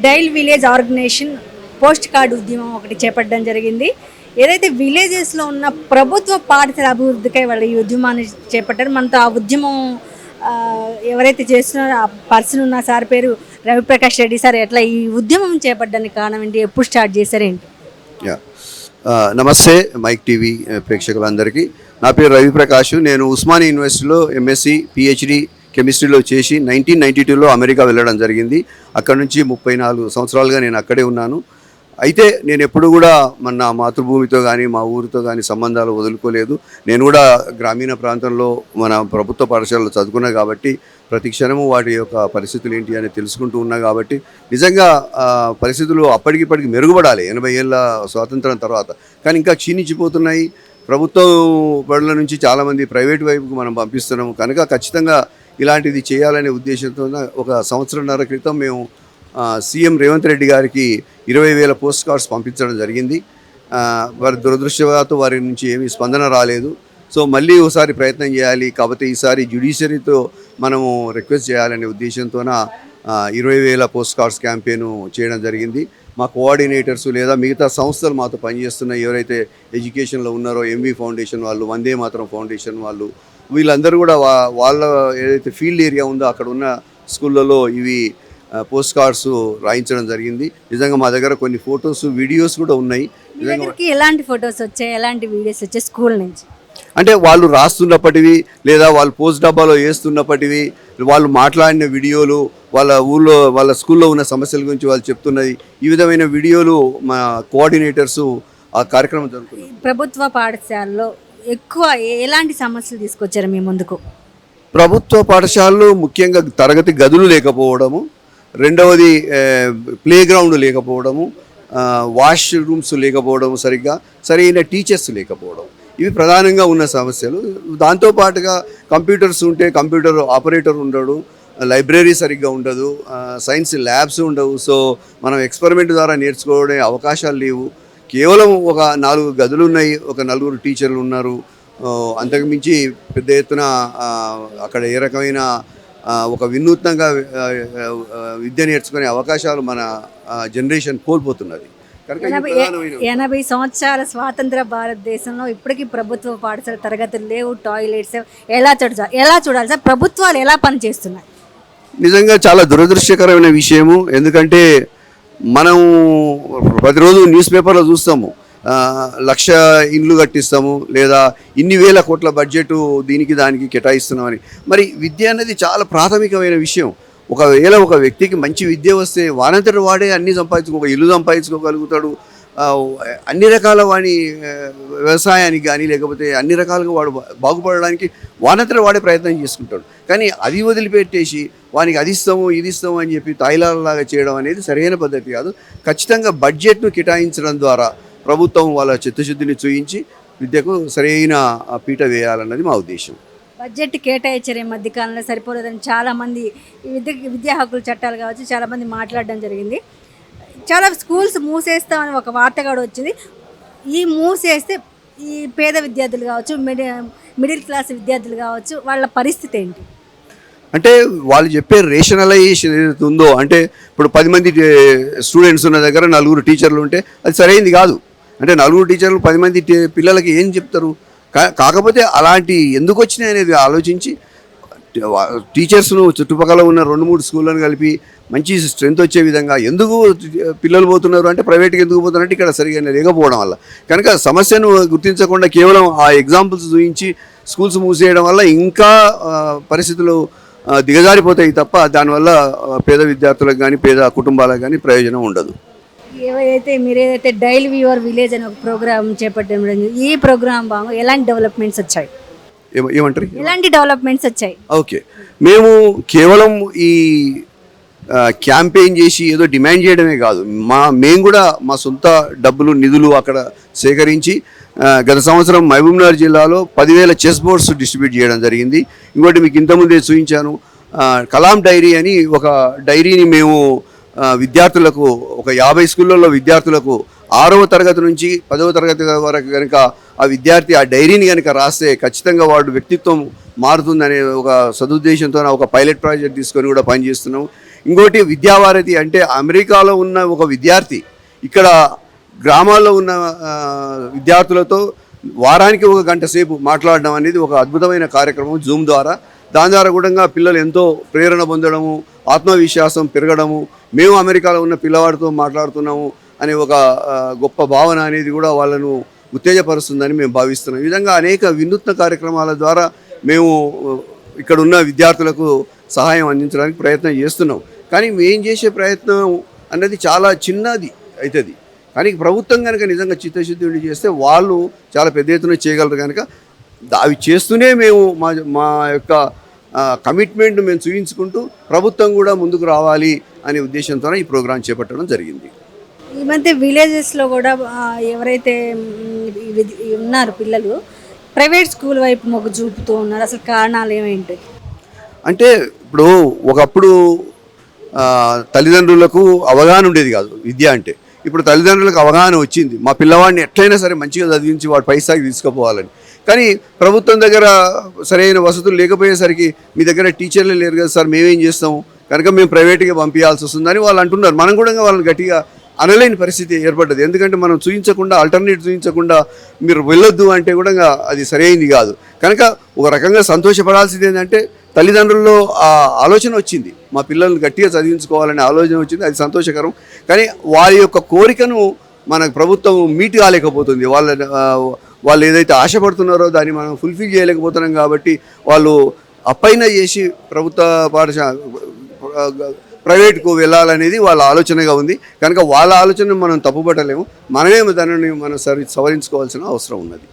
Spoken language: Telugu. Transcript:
Dial village organization post card ఉద్యమం ఒకటి చేపట్టడం జరిగింది. ఏదైతే విలేజెస్లో ఉన్న ప్రభుత్వ పాఠశాల అభివృద్ధికై వాళ్ళు ఈ ఉద్యమాన్ని చేపట్టారు. మనతో ఆ ఉద్యమం ఎవరైతే చేస్తున్నారో ఆ పర్సన్ ఉన్న సార్ పేరు రవిప్రకాష్ రెడ్డి సార్. ఎట్లా ఈ ఉద్యమం చేపట్టడానికి కారణం ఏంటి, ఎప్పుడు స్టార్ట్ చేశారేంటి? నమస్తే మైక్ టీవీ ప్రేక్షకులందరికీ. నా పేరు రవిప్రకాష్. నేను ఉస్మానియా యూనివర్సిటీలో ఎంఎస్సి పిహెచ్డి కెమిస్ట్రీలో చేసి 1992లో అమెరికా వెళ్ళడం జరిగింది. అక్కడ నుంచి 34 సంవత్సరాలుగా నేను అక్కడే ఉన్నాను. అయితే నేను ఎప్పుడు కూడా నా మాతృభూమితో కానీ మా ఊరితో కానీ సంబంధాలు వదులుకోలేదు. నేను కూడా గ్రామీణ ప్రాంతంలో మన ప్రభుత్వ పాఠశాలలో చదువుకున్నా కాబట్టి ప్రతి క్షణము వాటి యొక్క పరిస్థితులు ఏంటి అని తెలుసుకుంటూ ఉన్నా కాబట్టి నిజంగా పరిస్థితులు అప్పటికిప్పటికి మెరుగుపడాలి 80 ఏళ్ళ స్వాతంత్రం తర్వాత. కానీ ఇంకా క్షీణించిపోతున్నాయి. ప్రభుత్వం బడుల నుంచి చాలామంది ప్రైవేట్ వైపుకు మనం పంపిస్తున్నాము కనుక ఖచ్చితంగా ఇలాంటిది చేయాలనే ఉద్దేశంతో ఒక సంవత్సరంన్నర క్రితం మేము సీఎం రేవంత్ రెడ్డి గారికి 20,000 పోస్ట్ కార్డ్స్ పంపించడం జరిగింది. వారి దురదృష్టవశాత్తు వారి నుంచి ఏమీ స్పందన రాలేదు. సో మళ్ళీ ఒకసారి ప్రయత్నం చేయాలి, కాకపోతే ఈసారి జ్యుడిషియరీతో మనము రిక్వెస్ట్ చేయాలనే ఉద్దేశంతోన 20,000 పోస్ట్ కార్డ్స్ క్యాంపెయిన్ చేయడం జరిగింది. మా కోఆర్డినేటర్స్ లేదా మిగతా సంస్థలు మాతో పనిచేస్తున్న ఎవరైతే ఎడ్యుకేషన్లో ఉన్నారో ఎంవి ఫౌండేషన్ వాళ్ళు, వందే మాతరం ఫౌండేషన్ వాళ్ళు, వీళ్ళందరూ కూడా వాళ్ళ ఏదైతే ఫీల్డ్ ఏరియా ఉందో అక్కడ ఉన్న స్కూళ్ళలో ఇవి పోస్ట్ కార్డ్స్ రాయించడం జరిగింది. నిజంగా మా దగ్గర కొన్ని ఫొటోస్ వీడియోస్ కూడా ఉన్నాయి. ఎలాంటి ఫొటోస్ వచ్చాయి, ఎలాంటి వీడియోస్ వచ్చాయి స్కూల్ నుంచి? అంటే వాళ్ళు రాస్తున్నప్పటివి లేదా వాళ్ళు పోస్ట్ డబ్బాలో వేస్తున్నప్పటివి, వాళ్ళు మాట్లాడిన వీడియోలు, వాళ్ళ ఊళ్ళో వాళ్ళ స్కూల్లో ఉన్న సమస్యల గురించి వాళ్ళు చెప్తున్నది, ఈ విధమైన వీడియోలు మా కోఆర్డినేటర్స్ ఆ కార్యక్రమం జరుగుతుంది. ప్రభుత్వ పాఠశాలలో ఎక్కువ ఎలాంటి సమస్యలు తీసుకొచ్చారు మీ ముందుకు? ప్రభుత్వ పాఠశాలలు ముఖ్యంగా తరగతి గదులు లేకపోవడము, రెండవది ప్లే గ్రౌండ్ లేకపోవడము, వాష్ రూమ్స్ లేకపోవడము, సరైన టీచర్స్ లేకపోవడం, ఇవి ప్రధానంగా ఉన్న సమస్యలు. దాంతోపాటుగా కంప్యూటర్స్ ఉంటే కంప్యూటర్ ఆపరేటర్ ఉండడు, లైబ్రరీ సరిగ్గా ఉండదు, సైన్స్ ల్యాబ్స్ ఉండవు. సో మనం ఎక్స్పెరిమెంట్ ద్వారా నేర్చుకోవడే అవకాశాలు లేవు. కేవలం ఒక 4 గదులు ఉన్నాయి, ఒక 4 టీచర్లు ఉన్నారు. అంతకుమించి పెద్ద ఎత్తున అక్కడ ఏ రకమైన ఒక వినూత్నంగా విద్య నేర్చుకునే అవకాశాలు మన జనరేషన్ కోల్పోతున్నది. 80 సంవత్సరాల స్వాతంత్ర భారతదేశంలో ఇప్పటికీ ప్రభుత్వ పాఠశాల తరగతులు లేవు, టాయిలెట్స్ ఎలా చూడాలి సార్? ప్రభుత్వాలు ఎలా పనిచేస్తున్నాయి? నిజంగా చాలా దురదృష్టకరమైన విషయము. ఎందుకంటే మనం ప్రతిరోజు న్యూస్ పేపర్లో చూస్తాము, 1,00,000 ఇండ్లు కట్టిస్తాము లేదా ఇన్ని వేల కోట్ల బడ్జెట్ దీనికి దానికి కేటాయిస్తున్నామని. మరి విద్య అనేది చాలా ప్రాథమికమైన విషయం. ఒకవేళ ఒక వ్యక్తికి మంచి విద్య వస్తే వానంతటి వాడే అన్ని ఒక ఇల్లు సంపాదించుకోగలుగుతాడు. అన్ని రకాల వాడి వ్యవసాయానికి కానీ లేకపోతే అన్ని రకాలుగా వాడు బాగుపడడానికి వానంతటి వాడే ప్రయత్నం చేసుకుంటాడు. కానీ అది వదిలిపెట్టేసి వానికి అది ఇస్తాము ఇది ఇస్తాము అని చెప్పి తాయిలాగా చేయడం అనేది సరైన పద్ధతి కాదు. ఖచ్చితంగా బడ్జెట్ను కేటాయించడం ద్వారా ప్రభుత్వం వాళ్ళ చిత్తశుద్ధిని చూయించి విద్యకు సరైన పీట వేయాలన్నది మా ఉద్దేశం. బడ్జెట్ కేటాయించే మధ్యకాలంలో సరిపోలేదని చాలామంది విద్యా హక్కుల చట్టాలు కావచ్చు చాలామంది మాట్లాడడం జరిగింది. చాలా స్కూల్స్ మూసేస్తామని ఒక వార్త కూడా వచ్చింది. ఈ మూసేస్తే ఈ పేద విద్యార్థులు కావచ్చు, మిడిల్ క్లాస్ విద్యార్థులు కావచ్చు, వాళ్ళ పరిస్థితి ఏంటి? అంటే వాళ్ళు చెప్పే రేషనలైజేషన్ ఏదైతే ఉందో, అంటే ఇప్పుడు 10 మంది స్టూడెంట్స్ ఉన్న దగ్గర 4 టీచర్లు ఉంటే అది సరైనది కాదు. అంటే 4 టీచర్లు 10 మంది పిల్లలకి ఏం చెప్తారు? కాకపోతే అలాంటి ఎందుకు వచ్చినాయి అనేది ఆలోచించి టీచర్స్ను చుట్టుపక్కల ఉన్న 2-3 స్కూళ్ళను కలిపి మంచి స్ట్రెంత్ వచ్చే విధంగా ఎందుకు పిల్లలు పోతున్నారు అంటే ప్రైవేట్గా ఎందుకు పోతున్నారంటే ఇక్కడ సరిగా లేకపోవడం వల్ల. కనుక సమస్యను గుర్తించకుండా కేవలం ఆ ఎగ్జాంపుల్స్ చూపించి స్కూల్స్ మూసేయడం వల్ల ఇంకా పరిస్థితులు దిగజారిపోతాయి తప్ప దానివల్ల పేద విద్యార్థులకు కానీ పేద కుటుంబాలకు కానీ ప్రయోజనం ఉండదు. మీరేదైతే డైల్ యువర్ విలేజ్ అనే ఒక ప్రోగ్రామ్ చేపట్టడం, ఈ ప్రోగ్రామ్ బాగా ఎలాంటి డెవలప్మెంట్స్ వచ్చాయి? ఏమంటారు? ఎలాంటి డెవలప్మెంట్స్ వచ్చాయి? ఓకే, మేము కేవలం ఈ క్యాంపెయిన్ చేసి ఏదో డిమాండ్ చేయడమే కాదు, మేము కూడా మా సొంత డబ్బులు నిధులు అక్కడ సేకరించి గత సంవత్సరం మహబూబ్నగర్ జిల్లాలో 10,000 చెస్ బోర్డ్స్ డిస్ట్రిబ్యూట్ చేయడం జరిగింది. ఇంకోటి మీకు ఇంతకుముందే చూపించాను, కలాం డైరీ అని ఒక డైరీని మేము విద్యార్థులకు ఒక 50 స్కూళ్ళల్లో విద్యార్థులకు 6వ తరగతి నుంచి 10వ తరగతి వరకు కనుక ఆ విద్యార్థి ఆ డైరీని కనుక రాస్తే ఖచ్చితంగా వాడు వ్యక్తిత్వం మారుతుందనే ఒక సదుద్దేశంతో ఒక పైలట్ ప్రాజెక్ట్ తీసుకొని కూడా పనిచేస్తున్నాం. ఇంకోటి విద్యావారధి అంటే అమెరికాలో ఉన్న ఒక విద్యార్థి ఇక్కడ గ్రామాల్లో ఉన్న విద్యార్థులతో వారానికి 1 గంట సేపు మాట్లాడడం అనేది ఒక అద్భుతమైన కార్యక్రమం జూమ్ ద్వారా. దాని ద్వారా కూడా పిల్లలు ఎంతో ప్రేరణ పొందడము, ఆత్మవిశ్వాసం పెరగడము, మేము అమెరికాలో ఉన్న పిల్లవాడితో మాట్లాడుతున్నాము అనే ఒక గొప్ప భావన అనేది కూడా వాళ్ళను ఉత్తేజపరుస్తుందని మేము భావిస్తున్నాం. ఈ విధంగా అనేక వినూత్న కార్యక్రమాల ద్వారా మేము ఇక్కడ ఉన్న విద్యార్థులకు సహాయం అందించడానికి ప్రయత్నం చేస్తున్నాం. కానీ మేము చేసే ప్రయత్నం అనేది చాలా చిన్నది అవుతుంది. కానీ ప్రభుత్వం కనుక నిజంగా చిత్తశుద్ధి ఉండి చేస్తే వాళ్ళు చాలా పెద్ద ఎత్తున చేయగలరు. కనుక అవి చేస్తూనే మేము మా యొక్క కమిట్మెంట్ మేము చూపించుకుంటూ ప్రభుత్వం కూడా ముందుకు రావాలి అనే ఉద్దేశంతో ఈ ప్రోగ్రాం చేపట్టడం జరిగింది. ఈ మధ్య విలేజెస్లో కూడా ఎవరైతే ఉన్నారు పిల్లలు ప్రైవేట్ స్కూల్ వైపు మొగ్గు చూపుతూ ఉన్నారు. అసలు కారణాలు ఏమేంటి? అంటే ఇప్పుడు ఒకప్పుడు తల్లిదండ్రులకు అవగాహన ఉండేది కాదు విద్య అంటే. ఇప్పుడు తల్లిదండ్రులకు అవగాహన వచ్చింది, మా పిల్లవాడిని ఎట్లయినా సరే మంచిగా చదివించి వాడు పైసాకి తీసుకుపోవాలని. కానీ ప్రభుత్వం దగ్గర సరైన వసతులు లేకపోయేసరికి మీ దగ్గర టీచర్లు లేరు కదా సార్, మేమేం చేస్తాము, కనుక మేము ప్రైవేట్గా పంపించాల్సి వస్తుందని వాళ్ళు అంటున్నారు. మనం కూడా వాళ్ళని గట్టిగా అనలేని పరిస్థితి ఏర్పడ్డది. ఎందుకంటే మనం చూపించకుండా, ఆల్టర్నేట్ చూపించకుండా మీరు వెళ్ళొద్దు అంటే కూడా అది సరైనది కాదు. కనుక ఒక రకంగా సంతోషపడాల్సింది ఏంటంటే తల్లిదండ్రుల్లో ఆ ఆలోచన వచ్చింది, మా పిల్లల్ని గట్టిగా చదివించుకోవాలనే ఆలోచన వచ్చింది, అది సంతోషకరం. కానీ వారి యొక్క కోరికను మన ప్రభుత్వం మీట్ కాలేకపోతుంది. వాళ్ళు ఏదైతే ఆశపడుతున్నారో దాన్ని మనం ఫుల్ఫిల్ చేయలేకపోతున్నాం. కాబట్టి వాళ్ళు అప్పైన చేసి ప్రభుత్వ పాఠశాల ప్రైవేట్కు వెళ్ళాలనేది వాళ్ళ ఆలోచనగా ఉంది. కనుక వాళ్ళ ఆలోచనను మనం తప్పుపట్టలేము. మనమే దానిని మనం సవరించుకోవాల్సిన అవసరం ఉన్నది.